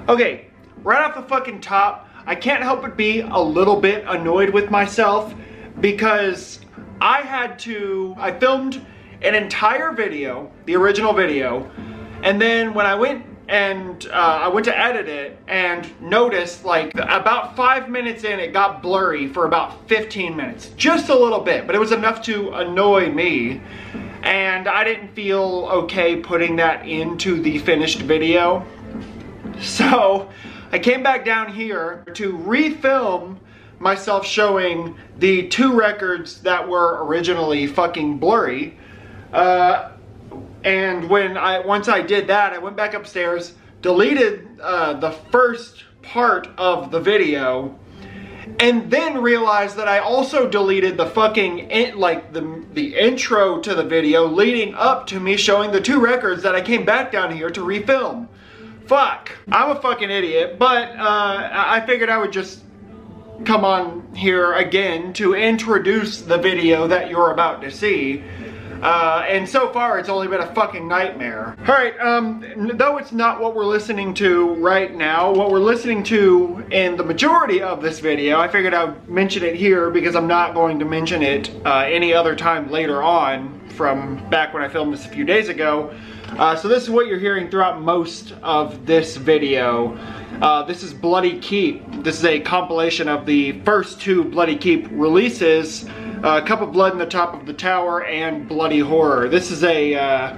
Okay, right off the fucking top, I can't help but be a little bit annoyed with myself because I filmed an entire video, the original video, and then when I went to edit it and noticed like about 5 minutes in, it got blurry for about 15 minutes. Just a little bit, but it was enough to annoy me. And I didn't feel okay putting that into the finished video. So I came back down here to refilm myself showing the 2 records that were originally fucking blurry. And once I did that, I went back upstairs, deleted the first part of the video, and then realized that I also deleted the fucking the intro to the video leading up to me showing the 2 records that I came back down here to refilm. Fuck. I'm a fucking idiot, but I figured I would just come on here again to introduce the video that you're about to see. And so far it's only been a fucking nightmare. Alright, though it's not what we're listening to right now, what we're listening to in the majority of this video, I figured I would mention it here because I'm not going to mention it any other time later on from back when I filmed this a few days ago. So this is what you're hearing throughout most of this video. This is Bloody Keep. This is a compilation of the first 2 Bloody Keep releases, Cup of Blood in the Top of the Tower and Bloody Horror. This is a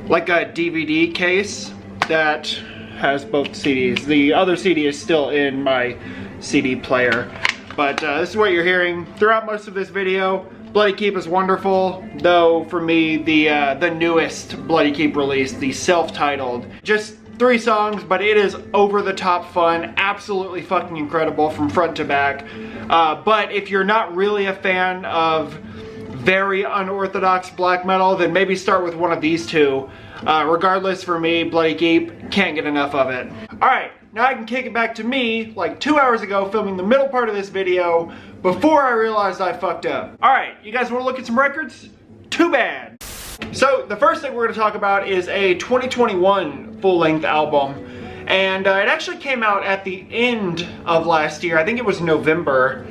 like a DVD case that has both CDs. The other CD is still in my CD player. But this is what you're hearing throughout most of this video. Bloody Keep is wonderful, though for me the newest Bloody Keep release, the self-titled, just 3 songs, but it is over the top fun, absolutely fucking incredible from front to back. But if you're not really a fan of very unorthodox black metal, then maybe start with one of these 2. Regardless, for me, Bloody Keep, can't get enough of it. Alright, now I can kick it back to me, like 2 hours ago, filming the middle part of this video, before I realized I fucked up. Alright, you guys wanna look at some records? Too bad. So, the first thing we're gonna talk about is a 2021 full-length album. And it actually came out at the end of last year. I think it was November.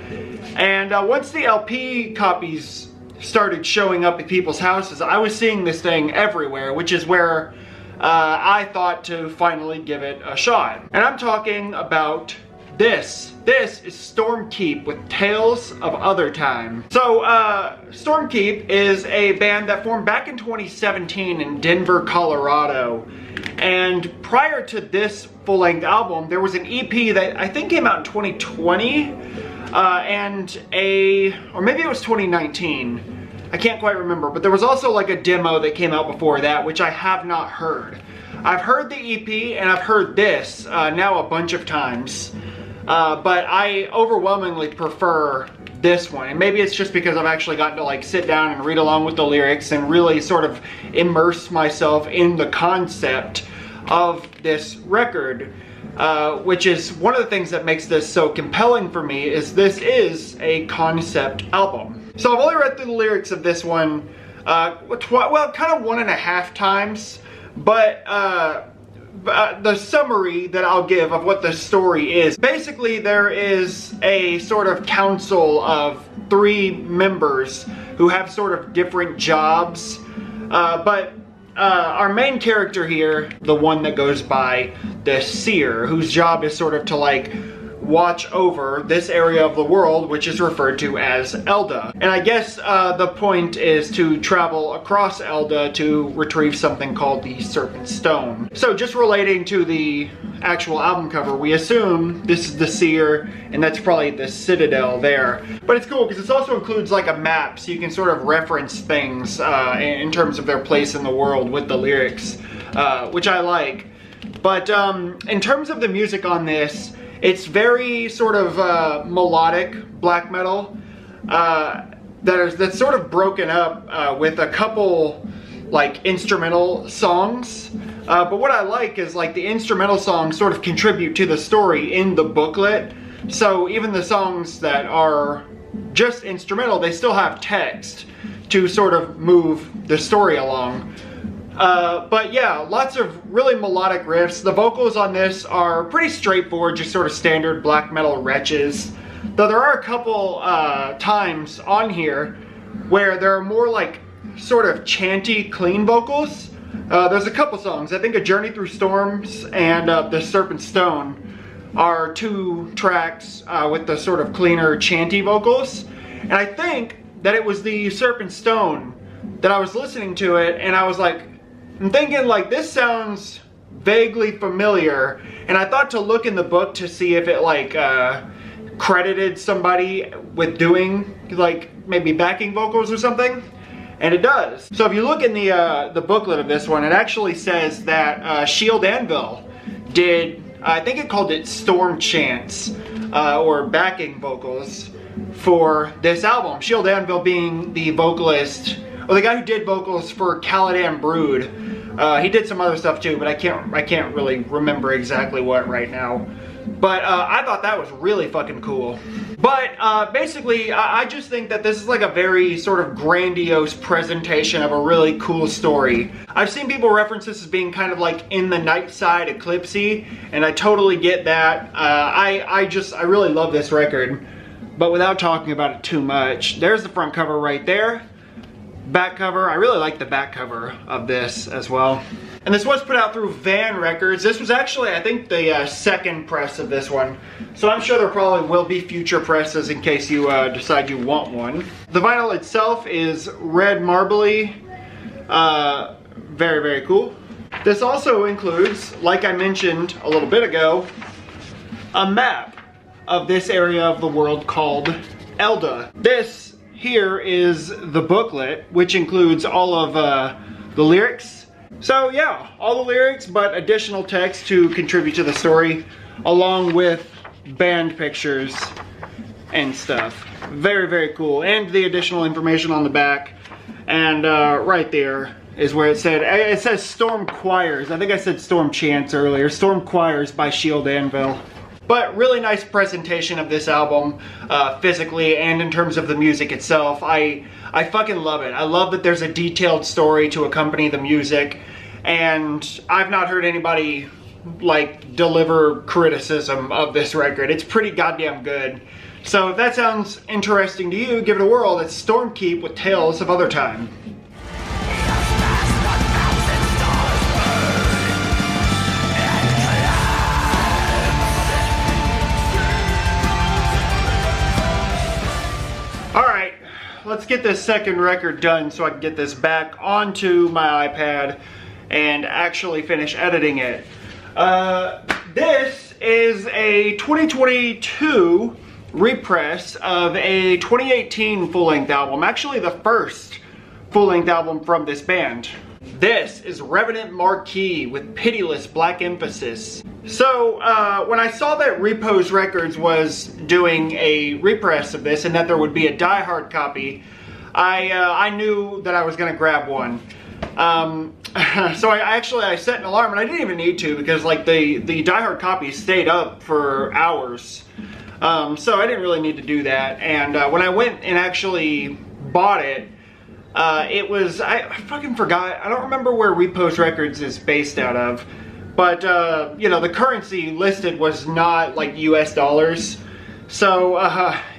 And once the LP copies started showing up at people's houses, I was seeing this thing everywhere, which is where I thought to finally give it a shot. And I'm talking about this. This is Stormkeep with Tales of Other Time. So, Stormkeep is a band that formed back in 2017 in Denver, Colorado. And prior to this full-length album, there was an EP that I think came out in 2020, or maybe it was 2019. I can't quite remember, but there was also like a demo that came out before that, which I have not heard. I've heard the EP and I've heard this now a bunch of times, but I overwhelmingly prefer this one. And maybe it's just because I've actually gotten to like sit down and read along with the lyrics and really sort of immerse myself in the concept of this record, which is one of the things that makes this so compelling for me. Is this is a concept album. So I've only read through the lyrics of this one, well, kind of 1.5 times, but the summary that I'll give of what the story is. Basically, there is a sort of council of 3 members who have sort of different jobs, but our main character here, the one that goes by the seer, whose job is sort of to like watch over this area of the world, which is referred to as Elda. And I guess the point is to travel across Elda to retrieve something called the Serpent Stone. So just relating to the actual album cover, we assume this is the seer, and that's probably the citadel there. But it's cool because this also includes like a map, so you can sort of reference things in terms of their place in the world with the lyrics, which I like. But in terms of the music on this, it's very sort of melodic black metal that's sort of broken up with a couple like instrumental songs. But what I like is like the instrumental songs sort of contribute to the story in the booklet. So even the songs that are just instrumental, they still have text to sort of move the story along. But yeah, lots of really melodic riffs. The vocals on this are pretty straightforward, just sort of standard black metal wretches. Though there are a couple times on here where there are more like sort of chanty, clean vocals. There's a couple songs. I think A Journey Through Storms and The Serpent Stone are two tracks with the sort of cleaner, chanty vocals. And I think that it was the Serpent Stone that I was listening to it, and I was like, I'm thinking like, this sounds vaguely familiar. And I thought to look in the book to see if it like credited somebody with doing like maybe backing vocals or something. And it does. So if you look in the booklet of this one, it actually says that Shield Anvil did, I think it called it Storm Chants, or backing vocals for this album. Shield Anvil being the vocalist, or the guy who did vocals for Caladan Brood. He did some other stuff too, but I can't really remember exactly what right now. But I thought that was really fucking cool. But basically, I just think that this is like a very sort of grandiose presentation of a really cool story. I've seen people reference this as being kind of like In the Night Side Eclipse-y, and I totally get that. I really love this record. But without talking about it too much, there's the front cover right there. Back cover, I really like the back cover of this as well. And this was put out through Van Records. This was actually, I think, the second press of this one. So I'm sure there probably will be future presses in case you decide you want one. The vinyl itself is red marbly. Very, very cool. This also includes, like I mentioned a little bit ago, a map of this area of the world called Elda. This here is the booklet, which includes all of the lyrics. So yeah, all the lyrics, but additional text to contribute to the story, along with band pictures and stuff. Very, very cool. And the additional information on the back. And right there is where it says Storm Choirs. I think I said Storm Chants earlier. Storm Choirs by Shield Anvil. But really nice presentation of this album, physically and in terms of the music itself. I fucking love it. I love that there's a detailed story to accompany the music, and I've not heard anybody like deliver criticism of this record. It's pretty goddamn good. So if that sounds interesting to you, give it a whirl. It's Stormkeep with Tales of Other Time. Let's get this second record done so I can get this back onto my iPad and actually finish editing it. This is a 2022 repress of a 2018 full-length album. Actually the first full-length album from this band. This is Revenant Marquis with Pitiless Black Emphasis. So, when I saw that Repose Records was doing a repress of this and that there would be a die-hard copy, I knew that I was going to grab one. So I set an alarm, and I didn't even need to because like the die-hard copy stayed up for hours. So I didn't really need to do that. And when I went and actually bought it, it was, I fucking forgot, I don't remember where Repose Records is based out of. But, you know, the currency listed was not, like, US dollars. So,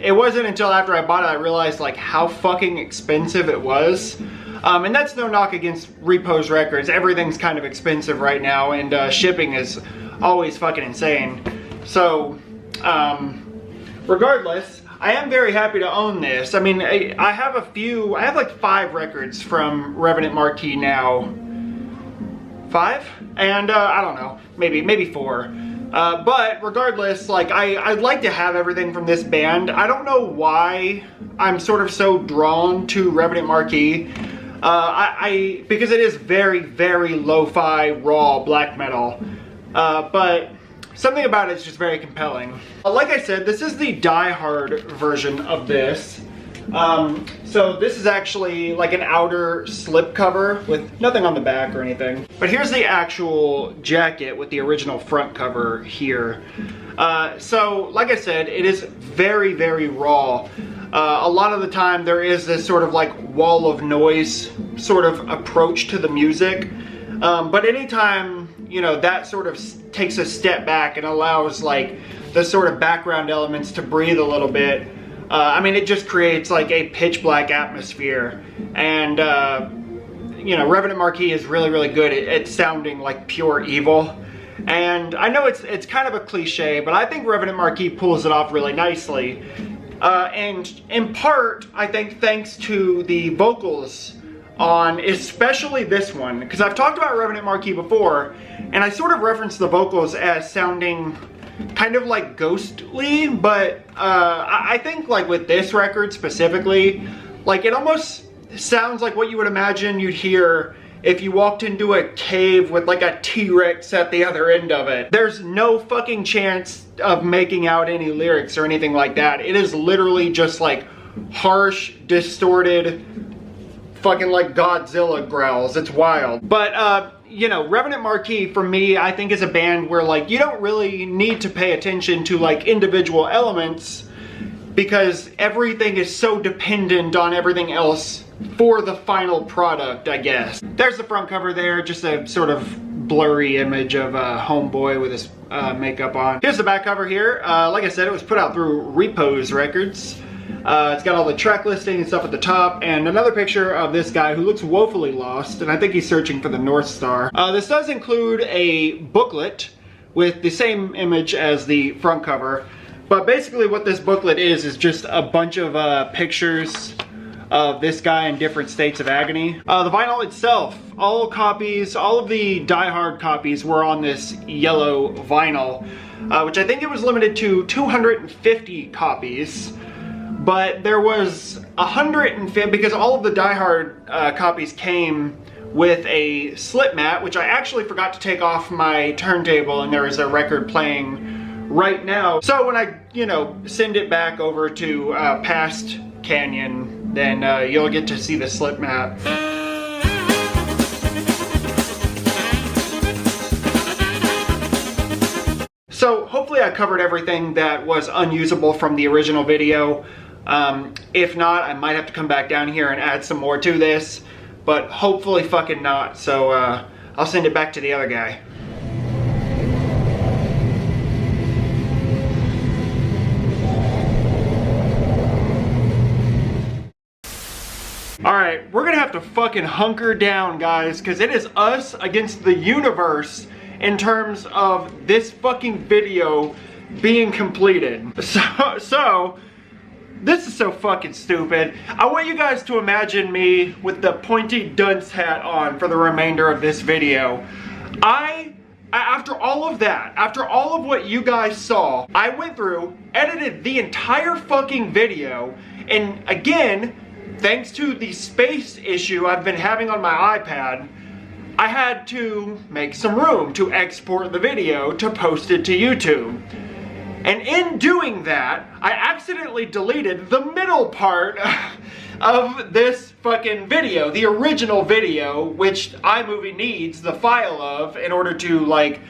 it wasn't until after I bought it I realized, like, how fucking expensive it was. And that's no knock against Repose Records. Everything's kind of expensive right now, and shipping is always fucking insane. So, regardless, I am very happy to own this. I mean, I have like 5 records from Revenant Marquis now. 5? And I don't know, maybe 4. But regardless, like I'd like to have everything from this band. I don't know why I'm sort of so drawn to Revenant Marquis. Because it is very, very lo-fi, raw black metal. But something about it is just very compelling. Like I said, this is the die-hard version of this. So this is actually like an outer slip cover with nothing on the back or anything. But here's the actual jacket with the original front cover here. So like I said, it is very, very raw. A lot of the time there is this sort of like wall of noise sort of approach to the music. But anytime, you know, that sort of takes a step back and allows like the sort of background elements to breathe a little bit, I mean, it just creates like a pitch black atmosphere. And, you know, Revenant Marquis is really, really good at sounding like pure evil. And I know it's kind of a cliche, but I think Revenant Marquis pulls it off really nicely. And in part, I think thanks to the vocals on especially this one, because I've talked about Revenant Marquis before, and I sort of referenced the vocals as sounding kind of like ghostly, but I think like with this record specifically, like it almost sounds like what you would imagine you'd hear if you walked into a cave with like a T-Rex at the other end of it. There's no fucking chance of making out any lyrics or anything like that. It is literally just like harsh, distorted, fucking like Godzilla growls. It's wild. But, you know, Revenant Marquis for me, I think is a band where like you don't really need to pay attention to like individual elements because everything is so dependent on everything else for the final product, I guess. There's the front cover there, just a sort of blurry image of Homeboy with his makeup on. Here's the back cover here. Like I said, it was put out through Repose Records. It's got all the track listing and stuff at the top, and another picture of this guy who looks woefully lost, and I think he's searching for the North Star. This does include a booklet with the same image as the front cover, but basically what this booklet is just a bunch of pictures of this guy in different states of agony. The vinyl itself, all copies, all of the die-hard copies were on this yellow vinyl, which I think it was limited to 250 copies. But there was 150, because all of the die-hard copies came with a slip mat, which I actually forgot to take off my turntable, and there is a record playing right now. So when I, you know, send it back over to Past Canyon, then you'll get to see the slip mat. So hopefully I covered everything that was unusable from the original video. If not, I might have to come back down here and add some more to this, but hopefully fucking not. So I'll send it back to the other guy. Alright, we're gonna have to fucking hunker down, guys, because it is us against the universe in terms of this fucking video being completed. So this is so fucking stupid. I want you guys to imagine me with the pointy dunce hat on for the remainder of this video. After all of that, after all of what you guys saw, I went through, edited the entire fucking video, and again, thanks to the space issue I've been having on my iPad, I had to make some room to export the video to post it to YouTube. And in doing that, I accidentally deleted the middle part of this fucking video, the original video, which iMovie needs the file of in order to like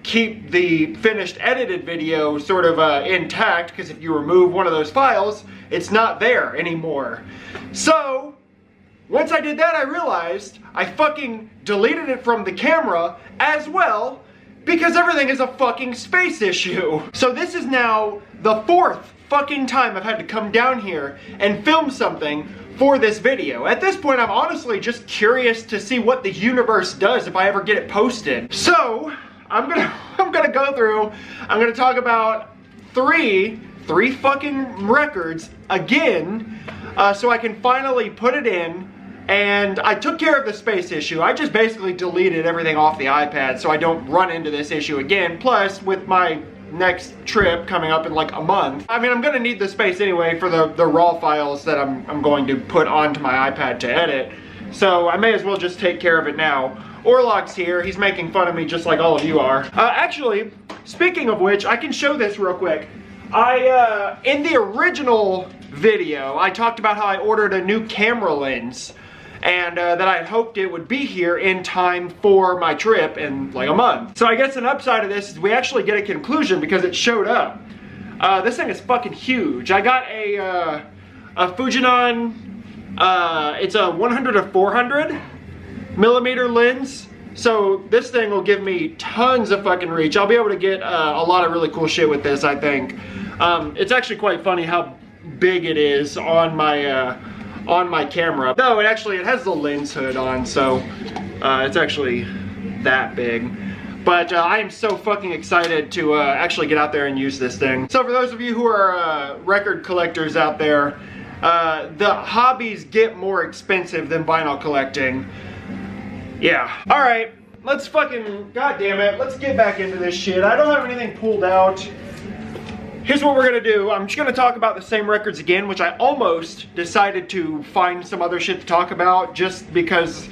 keep the finished edited video sort of intact, because if you remove one of those files, it's not there anymore. So once I did that, I realized I fucking deleted it from the camera as well, because everything is a fucking space issue. So this is now the fourth fucking time I've had to come down here and film something for this video. At this point, I'm honestly just curious to see what the universe does if I ever get it posted. So I'm gonna go through, I'm gonna talk about three fucking records again, so I can finally put it in. And I took care of the space issue. I just basically deleted everything off the iPad so I don't run into this issue again. Plus, with my next trip coming up in like a month, I mean, I'm gonna need the space anyway for the raw files that I'm going to put onto my iPad to edit. So I may as well just take care of it now. Orlok's here. He's making fun of me just like all of you are. Actually, speaking of which, I can show this real quick. In the original video, I talked about how I ordered a new camera lens, and that I hoped it would be here in time for my trip in like a month. So I guess an upside of this is we actually get a conclusion because it showed up. This thing is fucking huge. I got a Fujinon, it's a 100 to 400 millimeter lens, So this thing will give me tons of fucking reach. I'll be able to get a lot of really cool shit with this, I think. It's actually quite funny how big it is on my camera. Though it has the lens hood on, so it's actually that big. But I am so fucking excited to actually get out there and use this thing. So for those of you who are record collectors out there, the hobbies get more expensive than vinyl collecting. Yeah. Alright, let's fucking, god damn it, let's get back into this shit. I don't have anything pulled out. Here's what we're gonna do. I'm just gonna talk about the same records again, which I almost decided to find some other shit to talk about just because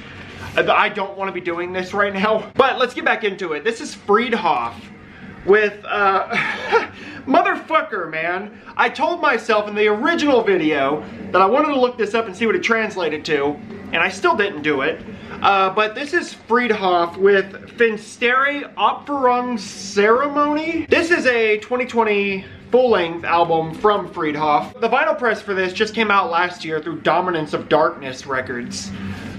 I don't want to be doing this right now. But let's get back into it. This is Friedhoff with, motherfucker, man. I told myself in the original video that I wanted to look this up and see what it translated to, and I still didn't do it. But this is Friedhoff with Finsteri Opferung Ceremony. This is a 2020 full-length album from Friedhoff. The vinyl press for this just came out last year through Dominance of Darkness Records.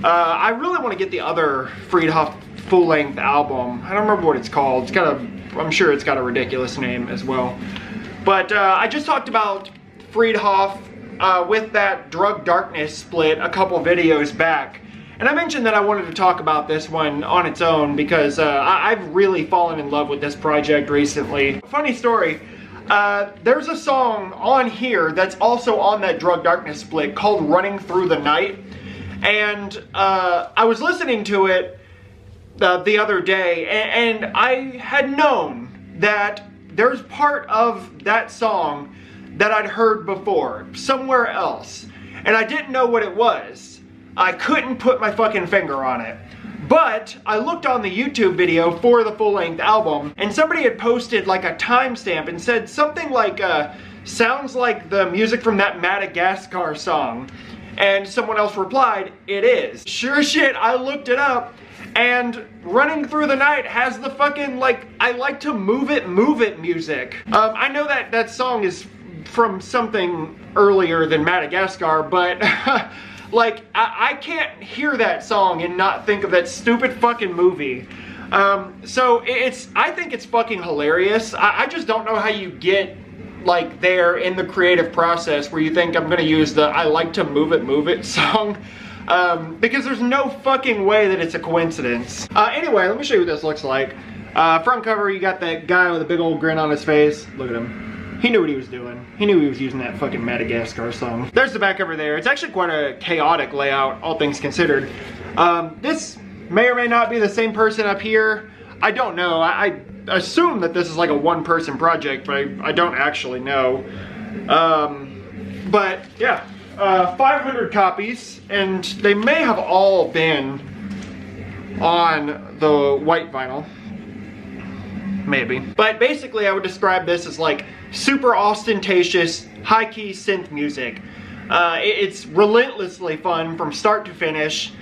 I really want to get the other Friedhoff full-length album. I don't remember what it's called. It's got I'm sure it's got a ridiculous name as well. But I just talked about Friedhoff with that Drug Darkness split a couple videos back. And I mentioned that I wanted to talk about this one on its own because I've really fallen in love with this project recently. Funny story, there's a song on here that's also on that Drug Darkness split called Running Through the Night. And I was listening to it the other day, and I had known that there's part of that song that I'd heard before, somewhere else. And I didn't know what it was. I couldn't put my fucking finger on it. But I looked on the YouTube video for the full-length album, and somebody had posted like a timestamp and said something like, sounds like the music from that Madagascar song. And someone else replied, it is. Sure shit, I looked it up, and Running Through the Night has the fucking, like, I like to move it music. I know that that song is from something earlier than Madagascar, but like, I can't hear that song and not think of that stupid fucking movie. So I think it's fucking hilarious. I just don't know how you get like there in the creative process where you think I'm gonna use the I like to move it song, because there's no fucking way that it's a coincidence. Anyway, let me show you what this looks like. Front cover, you got that guy with a big old grin on his face. Look at him. He knew what he was doing. He knew he was using that fucking Madagascar song. There's the back cover there. It's actually quite a chaotic layout, all things considered. This may or may not be the same person up here. I don't know. I assume that this is like a one-person project, but I don't actually know. But yeah, 500 copies, and they may have all been on the white vinyl. Maybe. But basically I would describe this as like super ostentatious, high-key synth music. It's relentlessly fun from start to finish.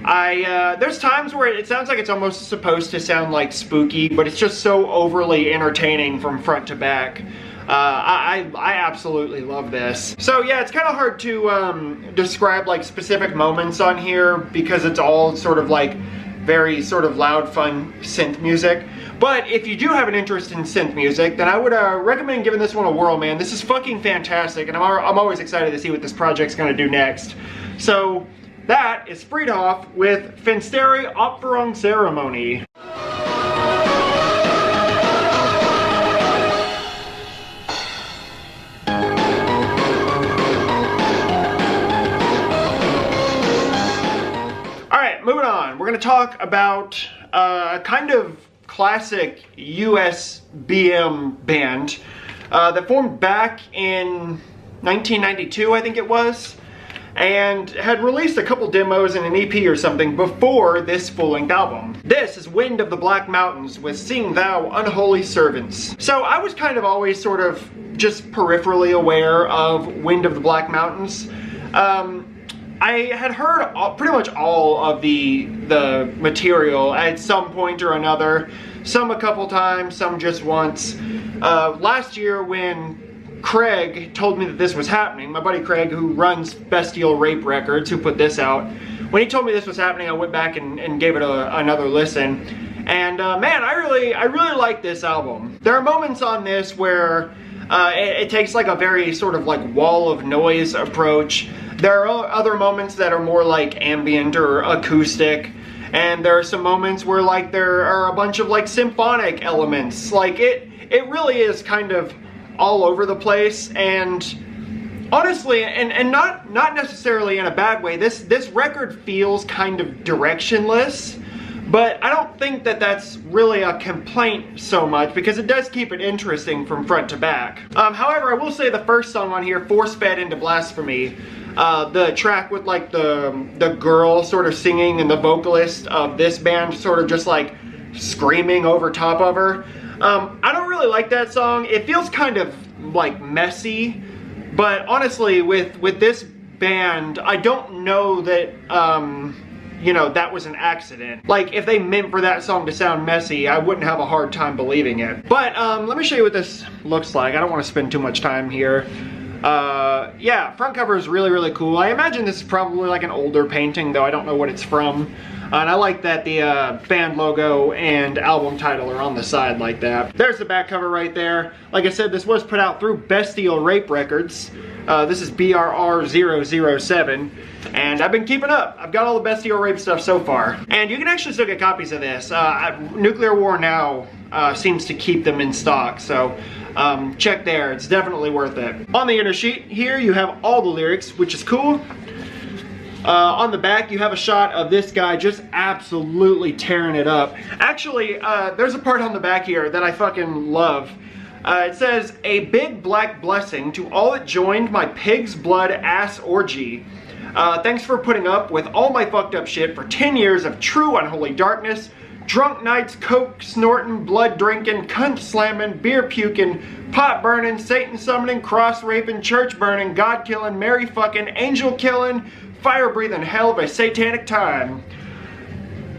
There's times where it sounds like it's almost supposed to sound like spooky, but it's just so overly entertaining from front to back. I absolutely love this. So yeah, it's kind of hard to describe like specific moments on here because it's all sort of like very sort of loud, fun synth music. But if you do have an interest in synth music, then I would recommend giving this one a whirl, man. This is fucking fantastic, and I'm always excited to see what this project's gonna do next. So that is Friedhoff with Finsteri Opferung Ceremony. Alright, moving on. We're going to talk about a kind of classic US BM band that formed back in 1992, I think it was, and had released a couple demos and an EP or something before this full-length album. This is Wind of the Black Mountains with Sing Thou Unholy Servants. So I was kind of always sort of just peripherally aware of Wind of the Black Mountains. I had heard pretty much all of the material at some point or another. Some a couple times, some just once. Last year when Craig told me that this was happening, my buddy Craig, who runs Bestial Rape Records, who put this out, when he told me this was happening, I went back and gave it another listen. And man, I really like this album. There are moments on this where it takes like a very sort of like wall of noise approach. There are other moments that are more like ambient or acoustic. And there are some moments where like there are a bunch of like symphonic elements. Like it really is kind of all over the place. And honestly, and not necessarily in a bad way, this record feels kind of directionless. But I don't think that that's really a complaint so much, because it does keep it interesting from front to back. However, I will say the first song on here, Force Fed into Blasphemy, the track with like the girl sort of singing and the vocalist of this band sort of just like screaming over top of her. I don't really like that song. It feels kind of like messy, but honestly with this band, I don't know that you know, that was an accident. Like, if they meant for that song to sound messy, I wouldn't have a hard time believing it. But let me show you what this looks like. I don't want to spend too much time here. Yeah, front cover is really cool. I imagine this is probably like an older painting, though I don't know what it's from. And I like that the band logo and album title are on the side like that. There's the back cover right there. Like I said, this was put out through Bestial Rape Records. This is BRR007. And I've been keeping up. I've got all the Bestial Rape stuff so far. And you can actually still get copies of this. Nuclear War Now seems to keep them in stock. So check there. It's definitely worth it. On the inner sheet here, you have all the lyrics, which is cool. On the back, you have a shot of this guy just absolutely tearing it up. Actually, there's a part on the back here that I fucking love. It says, "A big black blessing to all that joined my pig's blood ass orgy. Thanks for putting up with all my fucked up shit for 10 years of true unholy darkness. Drunk nights, coke snorting, blood drinking, cunt slamming, beer puking, pot burning, Satan summoning, cross raping, church burning, God killing, Mary fucking, angel killing, fire breathing hell of a satanic time."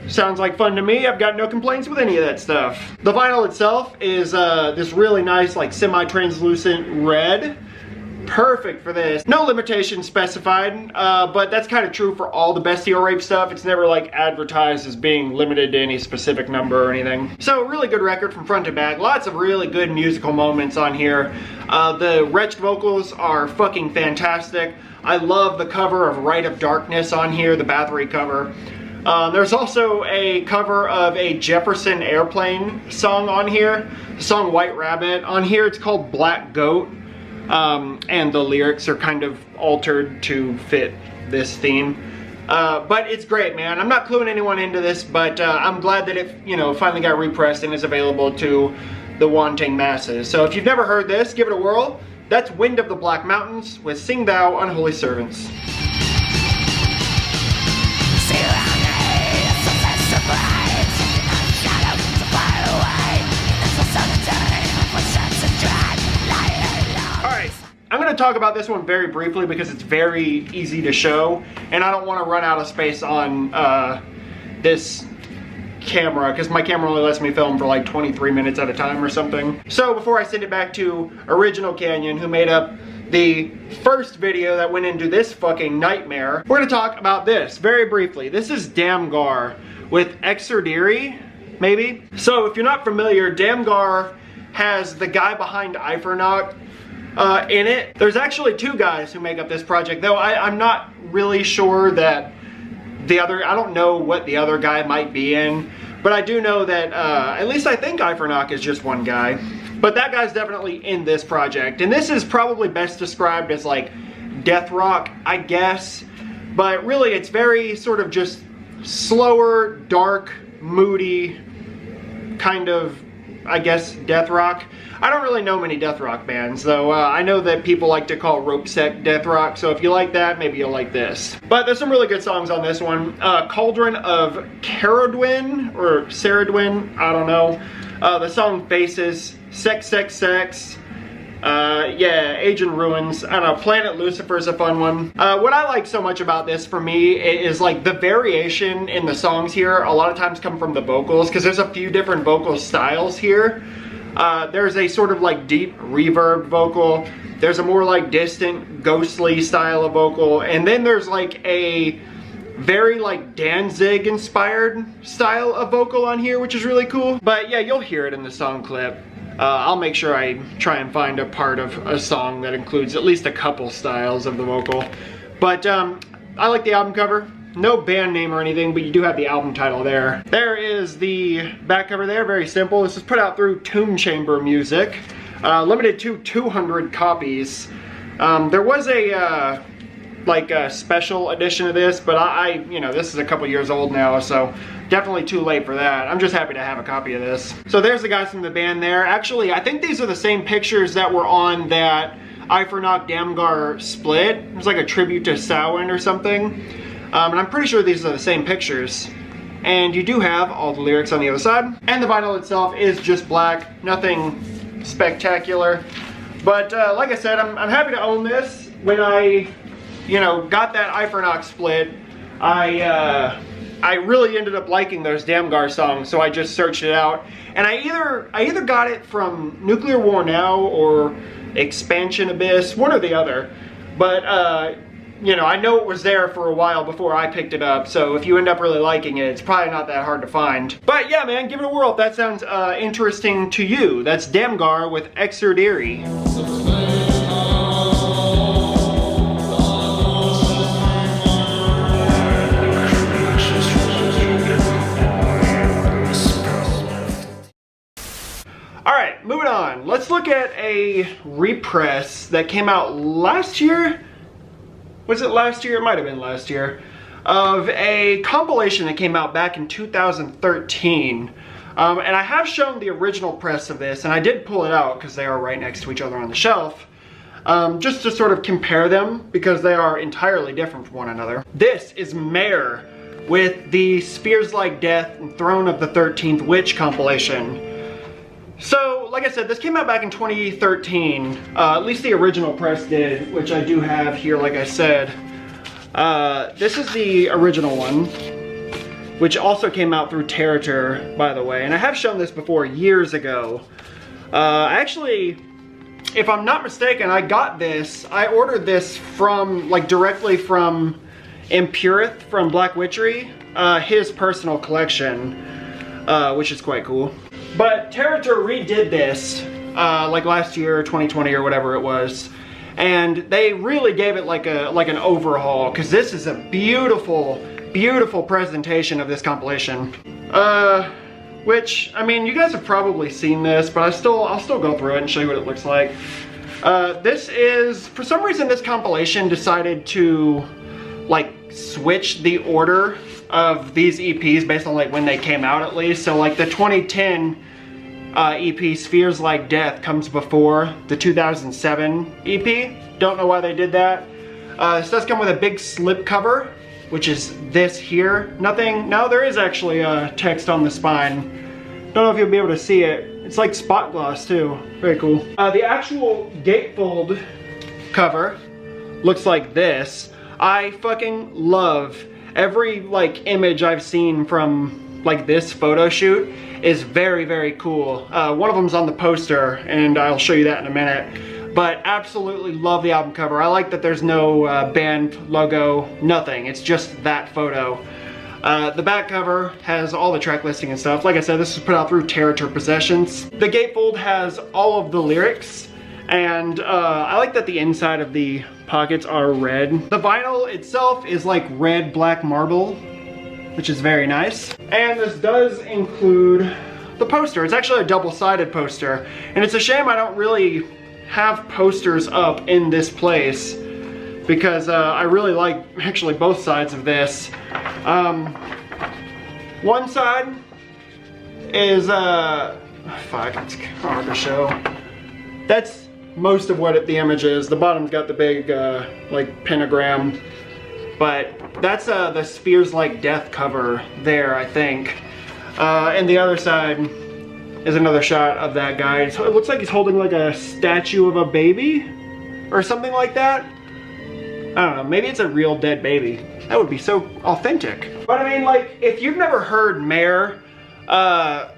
Sounds like fun to me. I've got no complaints with any of that stuff. The vinyl itself is this really nice, like, semi-translucent red. Perfect for this. No limitations specified, but that's kind of true for all the Bestial Rape stuff. It's never like advertised as being limited to any specific number or anything. So really good record from front to back. Lots of really good musical moments on here. The wretched vocals are fucking fantastic. I love the cover of Rite of Darkness on here, the Bathory cover. There's also a cover of a Jefferson Airplane song on here. The song White Rabbit. On here it's called Black Goat. And the lyrics are kind of altered to fit this theme. But it's great, man. I'm not cluing anyone into this, but I'm glad that it, you know, finally got repressed and is available to the wanting masses. So if you've never heard this, give it a whirl. That's Wind of the Black Mountains with Sing Thou Unholy Servants. I'm going to talk about this one very briefly because it's very easy to show, and I don't want to run out of space on this camera because my camera only lets me film for like 23 minutes at a time or something. So before I send it back to Original Canyon, who made up the first video that went into this fucking nightmare, we're going to talk about this very briefly. This is Damgar with Exordiri, maybe? So if you're not familiar, Damgar has the guy behind Eifernach in it. There's actually two guys who make up this project, though I'm not really sure that the other, I don't know what the other guy might be in, but I do know that at least I think Eifernach is just one guy. But that guy's definitely in this project, and this is probably best described as like death rock, I guess, but really it's very sort of just slower, dark, moody, kind of, I guess, death rock. I don't really know many death rock bands, though. I know that people like to call Rope Sect death rock, so if you like that, maybe you'll like this. But there's some really good songs on this one. Cauldron of Caradwin, or Saradwin, I don't know. The song Faces, CXXIX, yeah, Age in Ruins. I don't know, Planet Lucifer is a fun one. What I like so much about this for me is like the variation in the songs here a lot of times come from the vocals, because there's a few different vocal styles here. There's a sort of like deep reverb vocal. There's a more like distant, ghostly style of vocal. And then there's like a very like Danzig inspired style of vocal on here, which is really cool. But yeah, you'll hear it in the song clip. I'll make sure I try and find a part of a song that includes at least a couple styles of the vocal. But I like the album cover. No band name or anything, but you do have the album title there. There is the back cover there, very simple. This is put out through Tomb Chamber Music. Limited to 200 copies. There was a like a special edition of this, but you know, this is a couple years old now, so definitely too late for that. I'm just happy to have a copy of this. So there's the guys from the band there. Actually, I think these are the same pictures that were on that incur Damgar split. It was like a tribute to Samhain or something. And I'm pretty sure these are the same pictures. And you do have all the lyrics on the other side. And the vinyl itself is just black, nothing spectacular. But like I said, I'm happy to own this. When I, you know, got that incur split, I really ended up liking those Damgar songs, so I just searched it out. And I either got it from Nuclear War Now or Expansion Abyss, one or the other. But you know, I know it was there for a while before I picked it up, so if you end up really liking it, it's probably not that hard to find. But yeah, man, give it a whirl if that sounds interesting to you. That's Damgar with Exordiri. Alright, moving on. Let's look at a repress that came out last year. Was it last year? It might have been last year. Of a compilation that came out back in 2013. And I have shown the original press of this, and I did pull it out because they are right next to each other on the shelf. Just to sort of compare them, because they are entirely different from one another. This is Mare with the Spears Like Death and Throne of the 13th Witch compilation. So, like I said, this came out back in 2013, at least the original press did, which I do have here, like I said. This is the original one, which also came out through Territor, by the way, and I have shown this before years ago. Actually, if I'm not mistaken, I ordered this from, like, directly from Impurith from Black Witchery, his personal collection, which is quite cool. But Territor redid this, like last year, 2020 or whatever it was, and they really gave it like an overhaul, because this is a beautiful, beautiful presentation of this compilation. Which, I mean, you guys have probably seen this, but I'll still go through it and show you what it looks like. This is, for some reason, this compilation decided to like switch the order of these EPs based on like when they came out, at least. So like the 2010 EP Spheres Like Death comes before the 2007 EP. Don't know why they did that. This does come with a big slip cover, which is this here. Nothing, no, there is actually text on the spine. Don't know if you'll be able to see it. It's like spot gloss too. Very cool. The actual gatefold cover looks like this. I fucking love every like image I've seen from like this photo shoot is very, very cool. One of them's on the poster, and I'll show you that in a minute. But absolutely love the album cover. I like that there's no band logo, nothing. It's just that photo. The back cover has all the track listing and stuff. Like I said, this was put out through Territor Possessions. The gatefold has all of the lyrics, and I like that the inside of the pockets are red. The vinyl itself is like red black marble, which is very nice. And this does include the poster. It's actually a double-sided poster, and it's a shame I don't really have posters up in this place, because I really like actually both sides of this. One side is fuck, it's hard to show. That's most of what the image is. The bottom's got the big like pentagram, but that's the Spheres Like Death cover there, I think. And the other side is another shot of that guy. So it looks like he's holding like a statue of a baby or something like that. I don't know, maybe it's a real dead baby. That would be so authentic. But I mean, like, if you've never heard Mare, I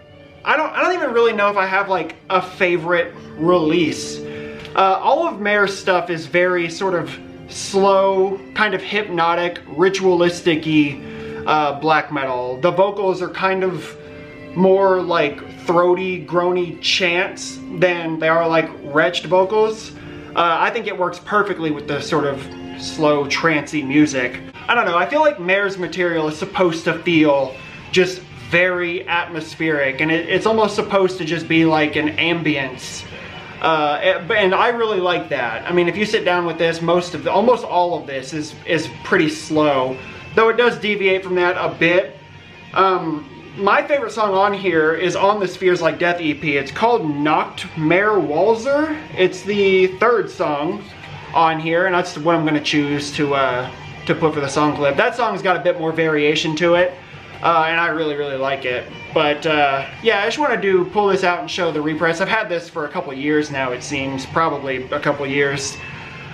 don't even really know if I have like a favorite release. All of Mare's stuff is very sort of slow, kind of hypnotic, ritualistic-y black metal. The vocals are kind of more like throaty, groany chants than they are like retched vocals. I think it works perfectly with the sort of slow, trancey music. I don't know, I feel like Mare's material is supposed to feel just very atmospheric, and it's almost supposed to just be like an ambience. And I really like that. I mean, if you sit down with this, almost all of this is pretty slow, though it does deviate from that a bit. My favorite song on here is on the Spheres Like Death EP. It's called Nacht Mare Walzer. It's the third song on here, and that's what I'm gonna choose to put for the song clip. That song's got a bit more variation to it, and I really, really like it. But yeah, I just wanted to pull this out and show the repress. I've had this for a couple years now, it seems, probably a couple years.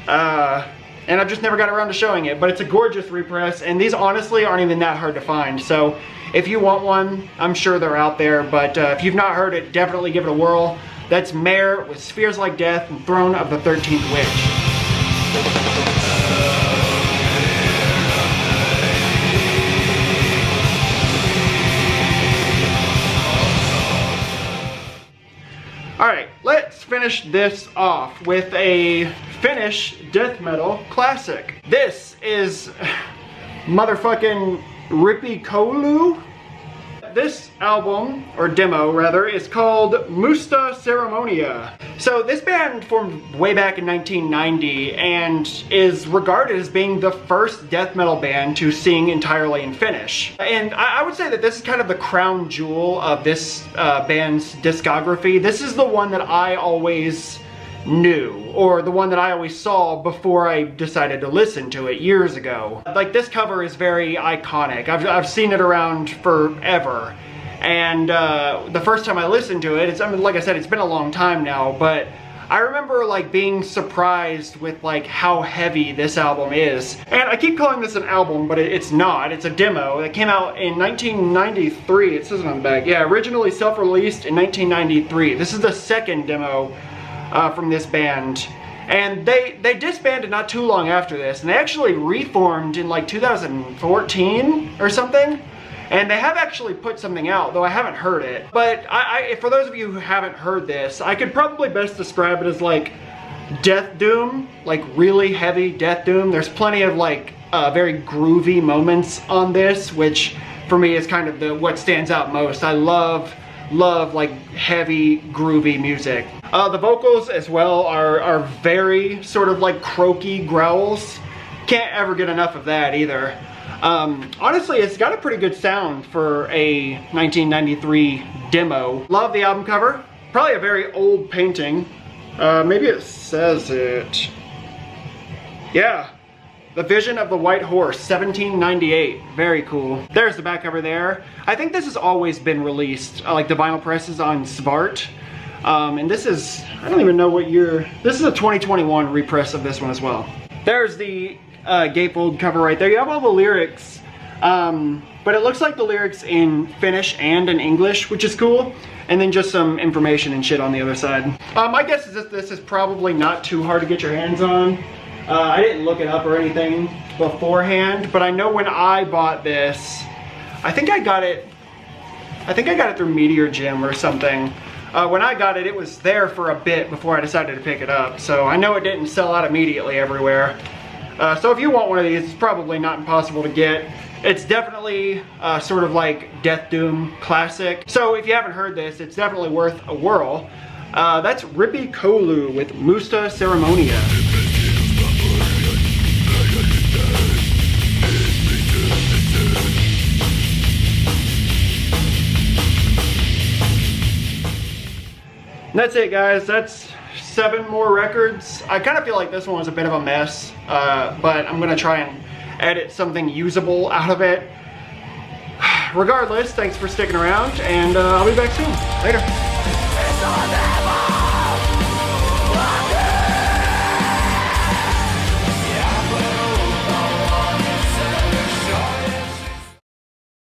And I've just never got around to showing it, but it's a gorgeous repress, and these honestly aren't even that hard to find. So if you want one, I'm sure they're out there, but if you've not heard it, definitely give it a whirl. That's Mare with Spheres Like Death and Throne of the 13th Witch. Alright, let's finish this off with a Finnish death metal classic. This is motherfucking Rippikoulu. This album, or demo rather, is called Musta Ceremonia. So this band formed way back in 1990 and is regarded as being the first death metal band to sing entirely in Finnish. And I would say that this is kind of the crown jewel of this band's discography. This is the one that I always knew, or the one that I always saw before I decided to listen to it years ago. Like, this cover is very iconic. I've seen it around forever, and the first time I listened to it, I mean, like I said, it's been a long time now, but I remember like being surprised with like how heavy this album is. And I keep calling this an album, but it's not. It's a demo that came out in 1993. It says it on the back. Yeah, originally self-released in 1993. This is the second demo from this band, and they disbanded not too long after this, and they actually reformed in like 2014 or something, and they have actually put something out, though I haven't heard it. But for those of you who haven't heard this, I could probably best describe it as like death doom, like really heavy death doom. There's plenty of like very groovy moments on this, which for me is kind of what stands out most. I love like heavy groovy music. The vocals as well are very sort of like croaky growls. Can't ever get enough of that either. Honestly, it's got a pretty good sound for a 1993 demo. Love the album cover. Probably a very old painting. Maybe it says it. Yeah. The Vision of the White Horse, 1798. Very cool. There's the back cover there. I think this has always been released, like the vinyl presses on Svart. And this is, I don't even know what year. This is a 2021 repress of this one as well. There's the gatefold cover right there. You have all the lyrics, but it looks like the lyrics in Finnish and in English, which is cool. And then just some information and shit on the other side. My guess is that this is probably not too hard to get your hands on. I didn't look it up or anything beforehand, but I know when I bought this, I think I got it through Meteor Gym or something. When I got it, it was there for a bit before I decided to pick it up, so I know it didn't sell out immediately everywhere. So if you want one of these, it's probably not impossible to get. It's definitely sort of like Death Doom classic. So if you haven't heard this, it's definitely worth a whirl. That's Rippikoulu with Musta Ceremonia. And that's it, guys. That's 7 more records. I kind of feel like this one was a bit of a mess, but I'm gonna try and edit something usable out of it. Regardless, thanks for sticking around, and I'll be back soon. Later.